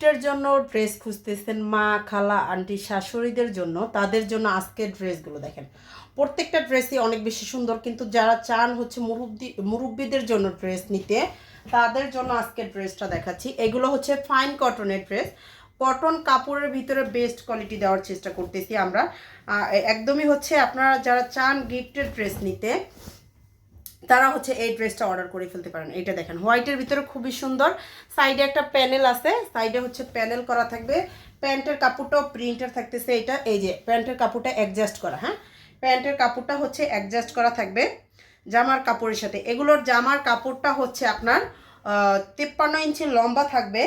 গিফটের জন্য ড্রেস খুঁজতেছেন, মা খালা আন্টি শাশুড়িদের জন্য, তাদের জন্য আজকের ড্রেসগুলো দেখেন। প্রত্যেকটা ড্রেসই অনেক বেশি সুন্দর, কিন্তু যারা চান হচ্ছে মুরব্বিদের জন্য ড্রেস নিতে, তাদের জন্য আজকের ড্রেসটা দেখাচ্ছি। এগুলো হচ্ছে ফাইন কটনের ড্রেস, কটন কাপড়ের ভিতরে বেস্ট কোয়ালিটি দেওয়ার চেষ্টা করতেছি আমরা। একদমই হচ্ছে আপনারা যারা চান গিফটের ড্রেস নিতে, তারা হচ্ছে এই ড্রেসটা অর্ডার করে ফেলতে পারেন। এটা দেখেন হোয়াইটের ভিতরে খুবই সুন্দর, সাইডে একটা প্যানেল আছে, সাইডে হচ্ছে প্যানেল করা থাকবে। প্যান্টের কাপড়টাও প্রিন্টার থাকতেছে। এটা এই যে প্যান্টের কাপড়টা অ্যাডজাস্ট করা, হ্যাঁ প্যান্টের কাপড়টা হচ্ছে অ্যাডজাস্ট করা থাকবে জামার কাপড়ের সাথে। এগুলোর জামার কাপড়টা হচ্ছে আপনার 53 ইঞ্চি লম্বা থাকবে।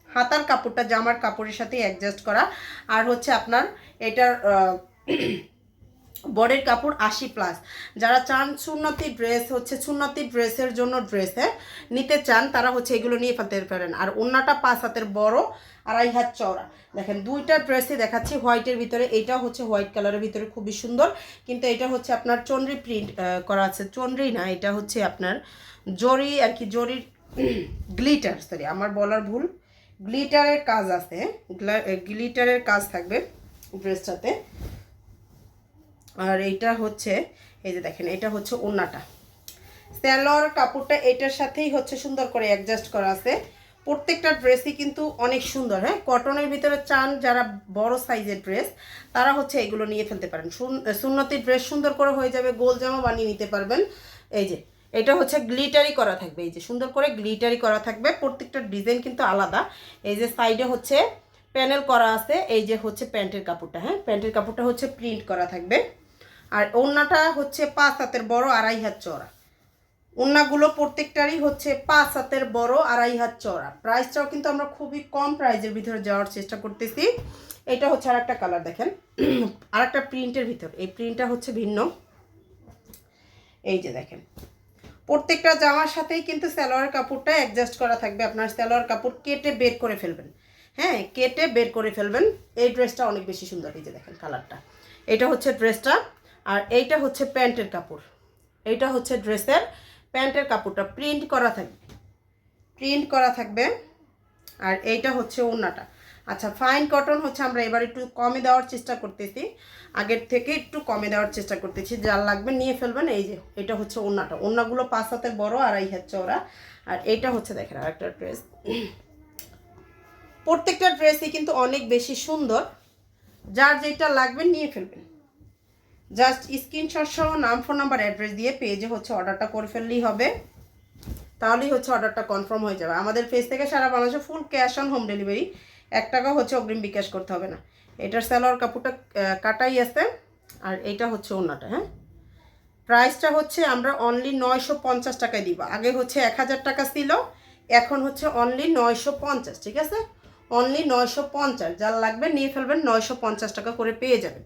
হাতার কাপড়টা জামার কাপড়ের সাথে অ্যাডজাস্ট করা। আর হচ্ছে আপনার এটার বডির কাপড় 80+। যারা চান সুন্নতি ড্রেস হচ্ছে সুন্নতি ড্রেসের জন্য ড্রেসে নিতে চান, তারা হচ্ছে এগুলো নিয়ে ফেলতে পারেন। আর ওন্নাটা 5 হাতের বড়, 2.5 হাত চওড়া। দেখেন দুইটা ড্রেসই দেখাচ্ছি হোয়াইটের ভিতরে। এটা হচ্ছে হোয়াইট কালারের ভিতরে খুবই সুন্দর, কিন্তু এটা হচ্ছে আপনার চন্দ্রি প্রিন্ট করা আছে। চন্দ্রি না, এটা হচ্ছে আপনার জরি আর কি, জরির গ্লিটার, সরি আমার বলার ভুল, গ্লিটারের কাজ আছে, গ্লিটারের কাজ থাকবে ড্রেসটাতে। আর এইটা হচ্ছে এই যে দেখেন, এটা হচ্ছে ওন্নাটা। সালোয়ার কাপড়টা এটার সাথেই হচ্ছে সুন্দর করে অ্যাডজাস্ট করা আছে। প্রত্যেকটা ড্রেসই কিন্তু অনেক সুন্দর, হ্যাঁ কটনের ভিতরে চান যারা বড় সাইজের ড্রেস, তারা হচ্ছে এগুলো নিয়ে ফেলতে পারেন। সুন্নতি ড্রেস সুন্দর করে হয়ে যাবে, গোল জামা বানিয়ে নিতে পারবেন। এই যে এটা হচ্ছে গ্লিটারি করা থাকবে, এই যে সুন্দর করে গ্লিটারি করা থাকবে। প্রত্যেকটা ডিজাইন কিন্তু আলাদা। এই যে সাইডে হচ্ছে প্যানেল করা আছে। এই যে হচ্ছে প্যান্টের কাপড়টা, হ্যাঁ প্যান্টের কাপড়টা হচ্ছে প্রিন্ট করা থাকবে। আর ওন্নাটা হচ্ছে 5 হাতের বড়, 2.5 হাত চওড়া। ওন্নাগুলো প্রত্যেকটারই হচ্ছে 5 হাতের বড়, 2.5 হাত চওড়া। প্রাইসটাও কিন্তু আমরা খুবই কম প্রাইজের ভিতরে যাওয়ার চেষ্টা করতেছি। এটা হচ্ছে আরেকটা কালার দেখেন, আরেকটা প্রিন্টের ভিতর। এই প্রিন্টটা হচ্ছে ভিন্ন। এই যে দেখেন প্রত্যেকটা জামার সাথেই কিন্তু সালোয়ার কাপড়টা অ্যাডজাস্ট করা থাকবে। আপনার সালোয়ার কাপড় কেটে বের করে ফেলবেন, হ্যাঁ কেটে বের করে ফেলবেন। এই ড্রেসটা অনেক বেশি সুন্দর। এই যে দেখেন কালারটা, এটা হচ্ছে ড্রেসটা। আর এইটা হচ্ছে প্যান্টের কাপড়, এইটা হচ্ছে ড্রেসের প্যান্টের কাপড়টা প্রিন্ট করা থাকবে, প্রিন্ট করা থাকবে। আর এইটা হচ্ছে ওন্নাটা। আচ্ছা ফাইন কটন হচ্ছে আমরা এবার একটু কমে দেওয়ার চেষ্টা করতেছি, আগের থেকে একটু কমে দেওয়ার চেষ্টা করতেছি। যার লাগবে নিয়ে ফেলবেন। এই যে এটা হচ্ছে ওন্নাটা, ওন্নাগুলো 5 হাতের বড়, 2.5 হাত চওড়া। আর এইটা হচ্ছে দেখেন আরেকটা ড্রেস। প্রত্যেকটা ড্রেসই কিন্তু অনেক বেশি সুন্দর, যার যেটা লাগবে নিয়ে ফেলবেন। জাস্ট স্ক্রিনশট সহ নাম, ফোন নাম্বার, অ্যাড্রেস দিয়ে পেজে হচ্ছে অর্ডারটা করে ফেললেই হবে, তাহলেই হচ্ছে অর্ডারটা কনফার্ম হয়ে যাবে। আমাদের পেজ থেকে সারা বাংলাদেশে full cash on home delivery, 1 টাকা হচ্ছে অগ্রিম বিকাশ করতে হবে না। এটার সালোয়ার কাপড়টা কাটাই আছে। আর এইটা হচ্ছে ওন্নাটা, হ্যাঁ প্রাইসটা হচ্ছে আমরা অনলি 950 টাকায় দিব। আগে হচ্ছে 1000 টাকা ছিল, এখন হচ্ছে অনলি 950, ঠিক আছে অনলি 950। যার লাগবে নিয়ে ফেলবেন, 950 টাকা করে পেয়ে যাবেন।